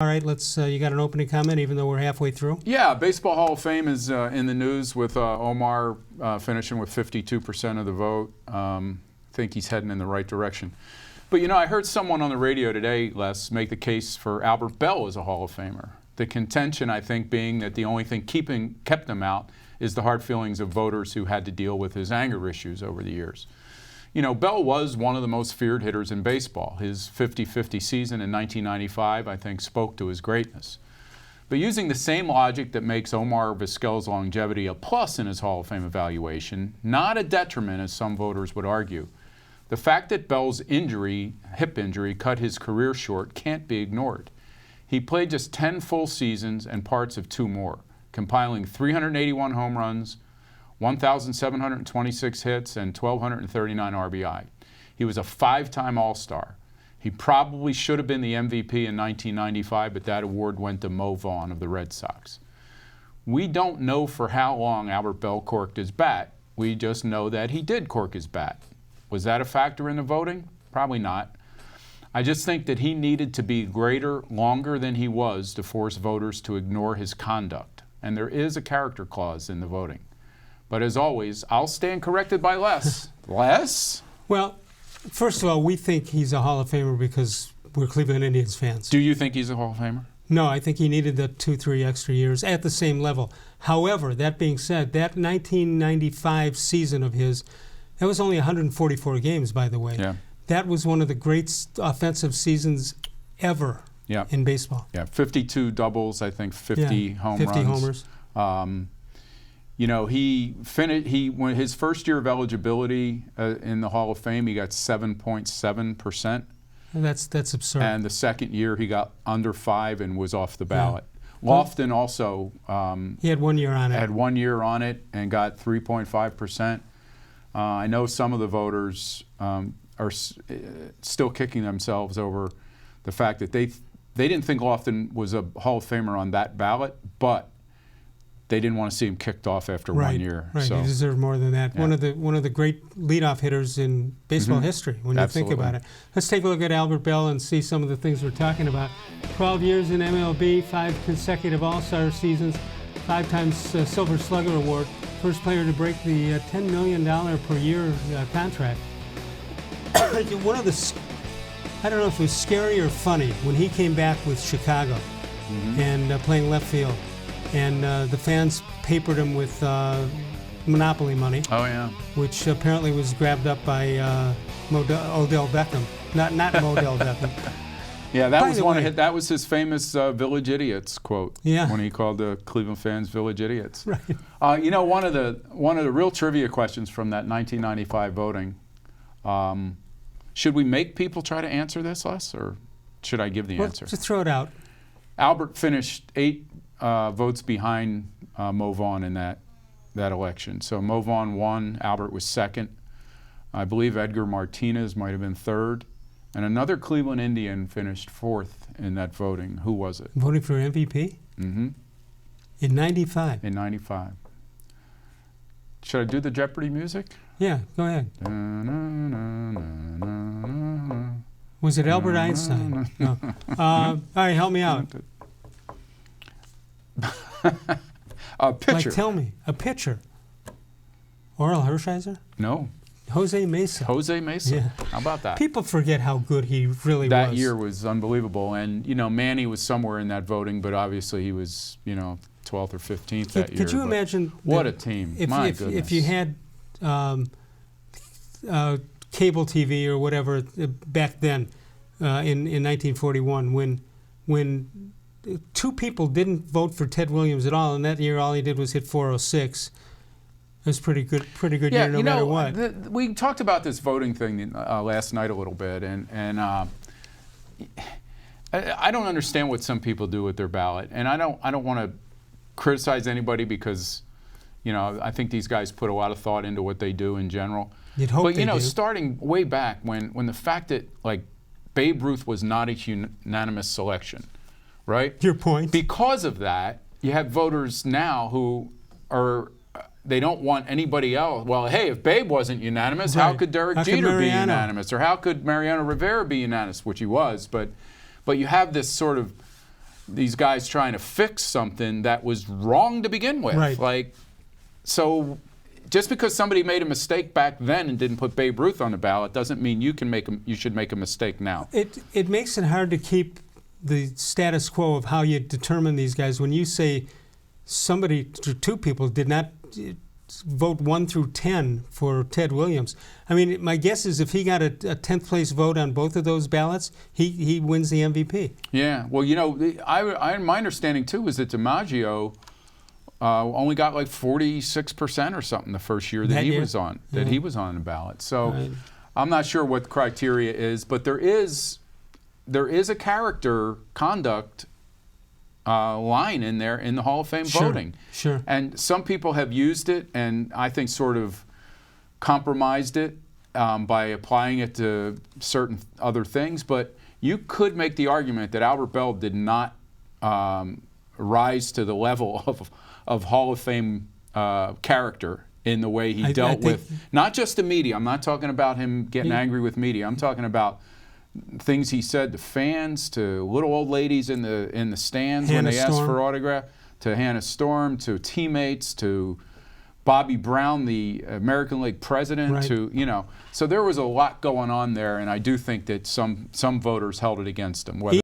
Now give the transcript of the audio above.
All right, let's. You got an opening comment, even though we're halfway through? Yeah, Baseball Hall of Fame is in the news with Omar finishing with 52% of the vote. I think he's heading in the right direction. But, you know, I heard someone on the radio today, Les, make the case for Albert Belle as a Hall of Famer. The contention, I think, being that the only thing kept him out is the hard feelings of voters who had to deal with his anger issues over the years. You know, Belle was one of the most feared hitters in baseball. His 50-50 season in 1995, I think, spoke to his greatness. But using the same logic that makes Omar Vizquel's longevity a plus in his Hall of Fame evaluation, not a detriment as some voters would argue, the fact that Belle's hip injury, cut his career short can't be ignored. He played just 10 full seasons and parts of 2 more, compiling 381 home runs, 1,726 hits, and 1,239 RBI. He was a 5-time All-Star. He probably should have been the MVP in 1995, but that award went to Mo Vaughn of the Red Sox. We don't know for how long Albert Belle corked his bat. We just know that he did cork his bat. Was that a factor in the voting? Probably not. I just think that he needed to be greater longer than he was to force voters to ignore his conduct. And there is a character clause in the voting. But as always, I'll stand corrected by Les. Les? Well, first of all, we think he's a Hall of Famer because we're Cleveland Indians fans. Do you think he's a Hall of Famer? No, I think he needed the 2-3 extra years at the same level. However, that being said, that 1995 season of his, that was only 144 games, by the way. Yeah. That was one of the great offensive seasons ever in baseball. Yeah, 52 doubles, I think 50 home runs. 50 homers. You know, when his first year of eligibility in the Hall of Fame, he got 7.7%. That's absurd. And the second year, he got under 5 and was off the ballot. Yeah. Lofton also he had 1 year on it. Had 1 year on it and got 3.5%. I know some of the voters are still kicking themselves over the fact that they didn't think Lofton was a Hall of Famer on that ballot, but they didn't want to see him kicked off after 1 year. Right, so, he deserved more than that. Yeah. One of the great leadoff hitters in baseball history, when you think about it. Let's take a look at Albert Belle and see some of the things we're talking about. 12 years in MLB, 5 consecutive All-Star seasons, 5 times Silver Slugger Award, first player to break the $10 million per year contract. One of the, I don't know if it was scary or funny, when he came back with Chicago and playing left field. And the fans papered him with Monopoly money. Oh, yeah. Which apparently was grabbed up by Odell Beckham. Not Modell Beckham. Yeah, that was his famous Village Idiots quote. Yeah. When he called the Cleveland fans Village Idiots. Right. You know, one of the real trivia questions from that 1995 voting, should we make people try to answer this, Les, or should I give the answer? Just throw it out. Albert finished 8 votes behind Mo Vaughn in that election. So Mo Vaughn won, Albert was second. I believe Edgar Martinez might have been third. And another Cleveland Indian finished 4th in that voting. Who was it? Voting for MVP? Mm-hmm. In 95? In 95. Should I do the Jeopardy music? Yeah, go ahead. Was it Albert Einstein? No. All right, help me out. A pitcher. Like, tell me, a pitcher. Oral Hershiser? No. Jose Mesa. Jose Mesa. Yeah. How about that? People forget how good he really was. That year was unbelievable. And, you know, Manny was somewhere in that voting, but obviously he was, you know, 12th or 15th that year. Could you imagine? What a team. My goodness. If you had cable TV or whatever back then in 1941, when 2 people didn't vote for Ted Williams at all, and that year all he did was hit 406. It was pretty good year no matter what. We talked about this voting thing last night a little bit, and I don't understand what some people do with their ballot, and I don't want to criticize anybody because, you know, I think these guys put a lot of thought into what they do in general. You'd hope but you know, do. Starting way back when the fact that like Babe Ruth was not a unanimous selection, right? Your point. Because of that, you have voters now who are. They don't want anybody else. Well, hey, if Babe wasn't unanimous, how could Derek Jeter be unanimous? Or how could Mariano Rivera be unanimous, which he was? But you have this sort of these guys trying to fix something that was wrong to begin with. Right. Like, so just because somebody made a mistake back then and didn't put Babe Ruth on the ballot doesn't mean you should make a mistake now. It makes it hard to keep the status quo of how you determine these guys. When you say two people did not vote 1 through 10 for Ted Williams, I mean, my guess is if he got a 10th place vote on both of those ballots, he wins the MVP. Yeah, well, you know, my understanding too is that DiMaggio only got like 46% or something the first year that he was on the ballot. So right. I'm not sure what the criteria is, but there is a character conduct line in there in the Hall of Fame voting. Sure. And some people have used it and I think sort of compromised it by applying it to certain other things. But you could make the argument that Albert Belle did not rise to the level of Hall of Fame character in the way he dealt with not just the media. I'm not talking about him getting angry with media. I'm talking about things he said to fans, to little old ladies in the stands when they asked for autograph, to Hannah Storm, to teammates, to Bobby Brown, the American League president, right. to, you know. So there was a lot going on there, and I do think that some voters held it against him. Whether